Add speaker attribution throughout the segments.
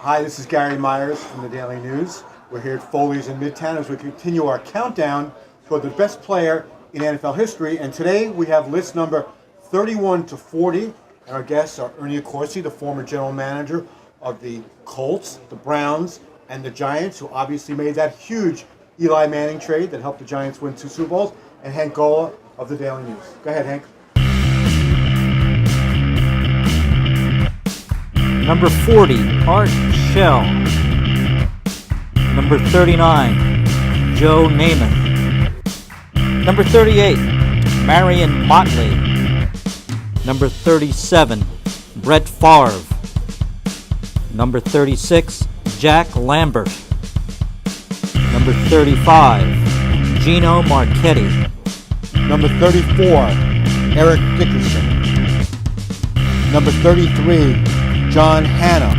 Speaker 1: Hi, this is Gary Myers from the Daily News. We're here at Foley's in Midtown as we continue our countdown toward the best player in NFL history. And today we have list number 31 to 40. And our guests are Ernie Accorsi, the former general manager of the Colts, the Browns, and the Giants, who obviously made that huge Eli Manning trade that helped the Giants win 2 Super Bowls, and Hank Gola of the Daily News. Go ahead, Hank.
Speaker 2: Number 40, Art Shell. Number 39, Joe Namath. Number 38, Marion Motley. Number 37, Brett Favre. Number 36, Jack Lambert. Number 35, Gino Marchetti.
Speaker 1: Number 34, Eric Dickerson. Number 33, John Hanna.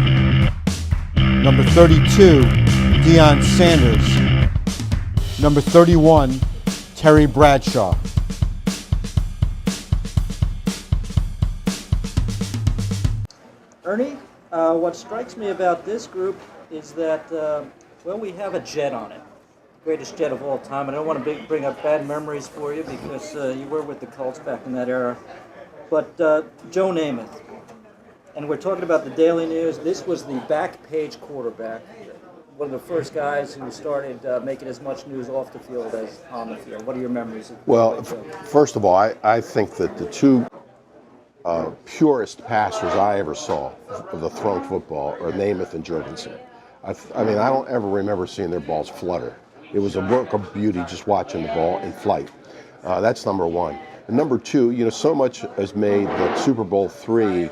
Speaker 1: Number 32, Deion Sanders. Number 31, Terry Bradshaw.
Speaker 2: Ernie, what strikes me about this group is that, well, we have a jet on it. Greatest jet of all time. I don't want to bring up bad memories for you because you were with the Colts back in that era. But Joe Namath. And we're talking about the Daily News. This was the back page quarterback, one of the first guys who started making as much news off the field as on the field. What are your memories of
Speaker 3: Well, first of all, I think that the two purest passers I ever saw of the thrown football are Namath and Jorgensen. I mean, I don't ever remember seeing their balls flutter. It was a work of beauty just watching the ball in flight. That's number one. And number two, you know, so much has made the Super Bowl III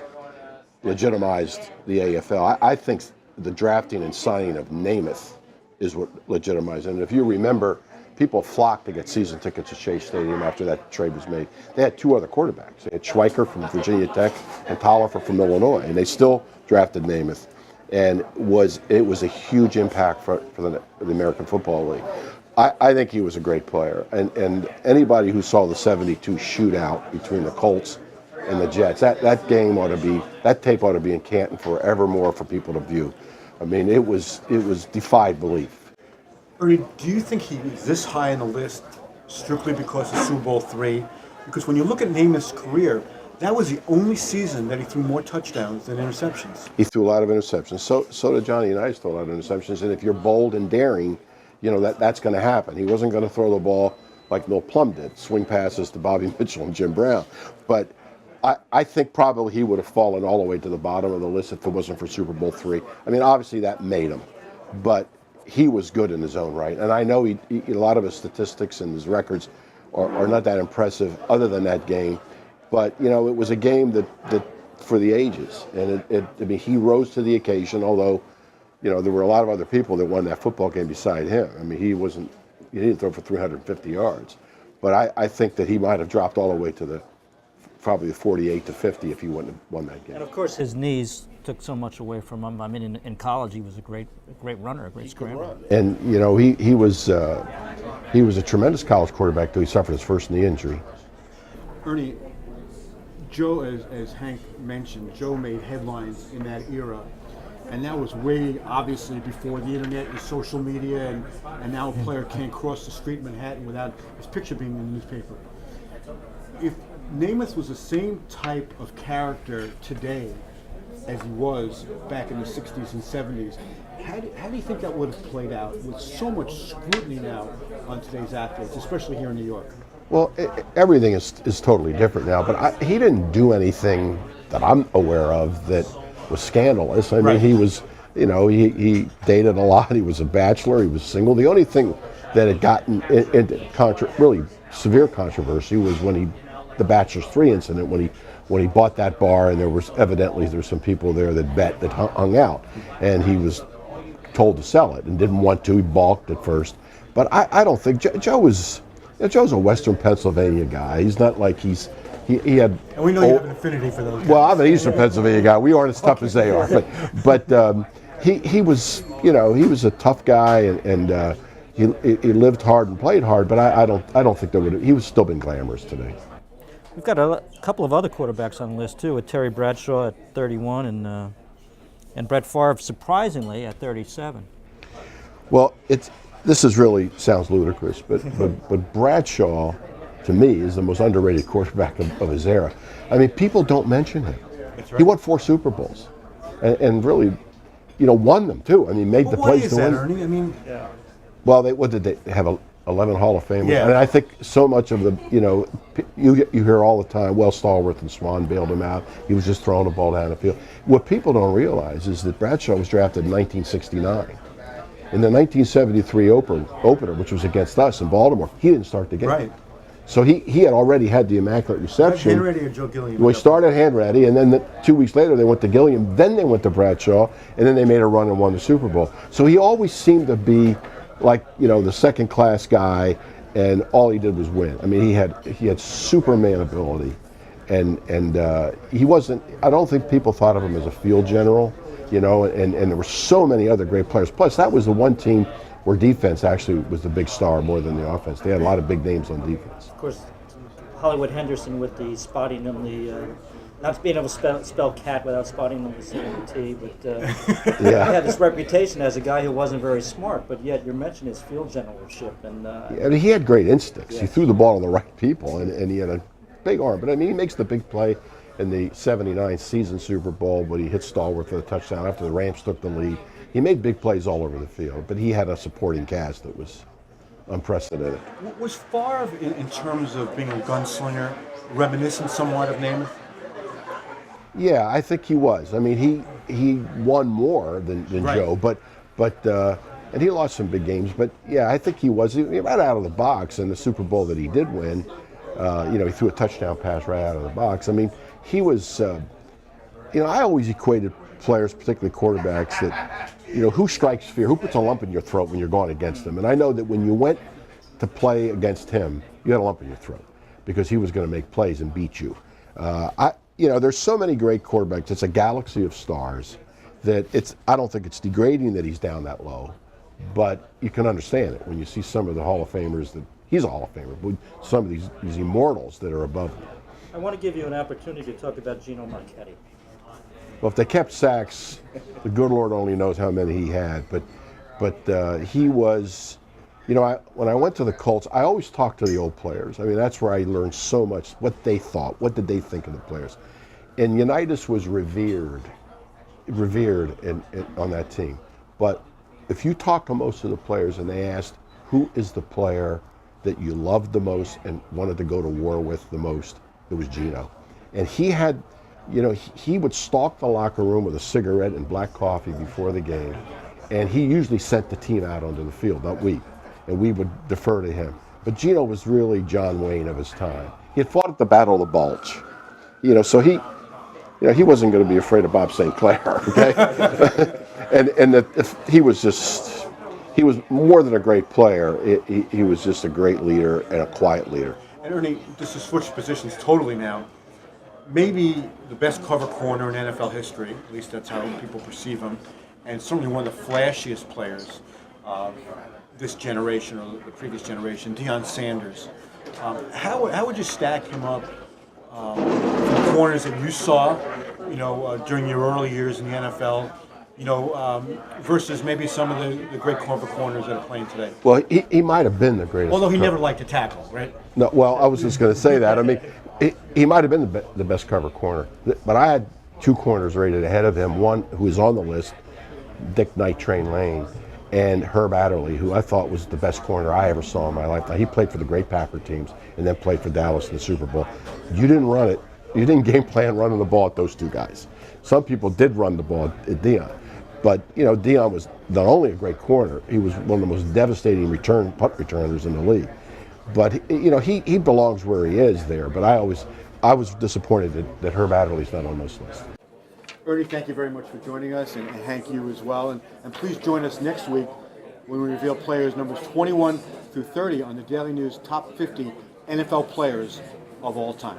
Speaker 3: legitimized the AFL. I think the drafting and signing of Namath is what legitimized it. And if you remember, people flocked to get season tickets to Shea Stadium after that trade was made. They had 2 other quarterbacks. They had Schweiker from Virginia Tech and Tolliver from Illinois, and they still drafted Namath. And it was a huge impact for the American Football League. I think he was a great player. And anybody who saw the 72 shootout between the Colts and the Jets, that tape ought to be in Canton forevermore for people to view. I mean, it was defied belief.
Speaker 1: Ernie, do you think he was this high on the list strictly because of Super Bowl III? Because when you look at Namath's career, that was the only season that he threw more touchdowns than interceptions.
Speaker 3: He threw a lot of interceptions. So did Johnny Unitas throw a lot of interceptions. And if you're bold and daring, you know, that's going to happen. He wasn't going to throw the ball like Milt Plum did, swing passes to Bobby Mitchell and Jim Brown. But I think probably he would have fallen all the way to the bottom of the list if it wasn't for Super Bowl III. I mean, obviously that made him, but he was good in his own right. And I know a lot of his statistics and his records are not that impressive other than that game. But, you know, it was a game that for the ages. And I mean, he rose to the occasion, although, you know, there were a lot of other people that won that football game beside him. I mean, he didn't throw for 350 yards. But I think that he might have dropped all the way to probably the 48 to 50 if he wouldn't have won that game.
Speaker 2: And of course, his knees took so much away from him. I mean, in college, he was a great runner, a great scrambler.
Speaker 3: And you know, he was a tremendous college quarterback till he suffered his first knee injury.
Speaker 1: Ernie, Joe, as Hank mentioned, Joe made headlines in that era, and that was way obviously before the internet and social media, and now a player can't cross the street in Manhattan without his picture being in the newspaper. If Namath was the same type of character today as he was back in the 60s and 70s, how do you think that would have played out with so much scrutiny now on today's athletes, especially here in New York?
Speaker 3: Well, everything is totally different now, but he didn't do anything that I'm aware of that was scandalous. I mean, he was, you know, he dated a lot. He was a bachelor. He was single. The only thing that had gotten into really severe controversy was when the Bachelor's 3 incident, when he bought that bar, and there was some people there that hung out, and he was told to sell it and didn't want to. He balked at first, but I don't think Joe's a Western Pennsylvania guy. He's not like he had.
Speaker 1: And we know you have an affinity for those guys.
Speaker 3: Well, I'm an Eastern Pennsylvania guy. We aren't as tough as they are, but he was, you know, he was a tough guy, and he lived hard and played hard. But I don't think he would still been glamorous today.
Speaker 2: We've got a couple of other quarterbacks on the list too, with Terry Bradshaw at 31 and and Brett Favre, surprisingly, at 37.
Speaker 3: Well, this is really sounds ludicrous, but Bradshaw, to me, is the most underrated quarterback of his era. I mean, people don't mention him.
Speaker 1: That's right.
Speaker 3: He won 4 Super Bowls, and really, won them too. I mean, made the
Speaker 1: Why
Speaker 3: plays
Speaker 1: is
Speaker 3: to
Speaker 1: that,
Speaker 3: win.
Speaker 1: Ernie? I mean,
Speaker 2: Yeah.
Speaker 3: Well, what did they have? 11 Hall of Famers.
Speaker 1: Yeah.
Speaker 3: And I think so much of the, you hear all the time, well, Stallworth and Swan bailed him out. He was just throwing the ball down the field. What people don't realize is that Bradshaw was drafted in 1969. In the 1973 opener, which was against us in Baltimore, he didn't start the game.
Speaker 1: right.
Speaker 3: So he had already had the immaculate reception.
Speaker 1: Henready or Joe Gilliam?
Speaker 3: Well, he started Hanready, and then 2 weeks later they went to Gilliam. Then they went to Bradshaw, and then they made a run and won the Super Bowl. So he always seemed to be like the second-class guy, and all he did was win. I mean, he had Superman ability, and he wasn't. I don't think people thought of him as a field general, and there were so many other great players. Plus, that was the one team where defense actually was the big star more than the offense. They had a lot of big names on defense.
Speaker 2: Of course, Hollywood Henderson with the spotting on the, not being able to spell cat without spotting on the C and the T, but he had this reputation as a guy who wasn't very smart, but yet you're mentioning his field generalship. And
Speaker 3: I mean, he had great instincts. He threw the ball to the right people, and he had a big arm. But I mean, he makes the big play in the '79 season Super Bowl, but he hit Stallworth for the touchdown after the Rams took the lead. He made big plays all over the field, but he had a supporting cast that was unprecedented.
Speaker 1: Was Favre, in terms of being a gunslinger, reminiscent somewhat of Namath?
Speaker 3: Yeah, I think he was. I mean, he won more than
Speaker 1: Right.
Speaker 3: Joe, but and he lost some big games. But yeah, I think he was. He right out of the box in the Super Bowl that he did win. He threw a touchdown pass right out of the box. I mean, he was. I always equated players, particularly quarterbacks, that who strikes fear, who puts a lump in your throat when you're going against them. And I know that when you went to play against him, you had a lump in your throat because he was going to make plays and beat you. There's so many great quarterbacks. It's a galaxy of stars that I don't think it's degrading that he's down that low, but you can understand it when you see some of the Hall of Famers that he's a Hall of Famer, but some of these immortals that are above him.
Speaker 2: I want to give you an opportunity to talk about Gino Marchetti.
Speaker 3: Well, if they kept sacks, the good Lord only knows how many he had, but he was. When I went to the Colts, I always talked to the old players. I mean, that's where I learned so much, what they thought, what did they think of the players. And Unitas was revered on that team. But if you talk to most of the players and they asked, who is the player that you loved the most and wanted to go to war with the most, it was Gino. And he had, he would stalk the locker room with a cigarette and black coffee before the game. And he usually sent the team out onto the field, not we. And we would defer to him. But Gino was really John Wayne of his time. He had fought at the Battle of the Bulge, so he wasn't going to be afraid of Bob St. Clair, okay? and that he was more than a great player. He was just a great leader and a quiet leader.
Speaker 1: And Ernie, just to switch positions totally now, maybe the best cover corner in NFL history, at least that's how people perceive him, and certainly one of the flashiest players this generation or the previous generation, Deion Sanders. How would you stack him up from the corners that you saw, during your early years in the NFL, versus maybe some of the great cover corners that are playing today?
Speaker 3: Well, he might have been the greatest.
Speaker 1: Although he never liked to tackle, right?
Speaker 3: No, well, I was just going to say that. I mean, he might have been the best cover corner, but I had 2 corners rated ahead of him. One who was on the list, Dick Night Train Lane, and Herb Adderley, who I thought was the best corner I ever saw in my lifetime. He played for the great Packer teams and then played for Dallas in the Super Bowl. You didn't run it. You didn't game plan running the ball at those 2 guys. Some people did run the ball at Deion. But, Deion was not only a great corner, he was one of the most devastating punt returners in the league. But, he belongs where he is there. But I was disappointed that Herb Adderley's not on this list.
Speaker 1: Ernie, thank you very much for joining us, and Hank, you as well. And please join us next week when we reveal players numbers 21 through 30 on the Daily News Top 50 NFL Players of All Time.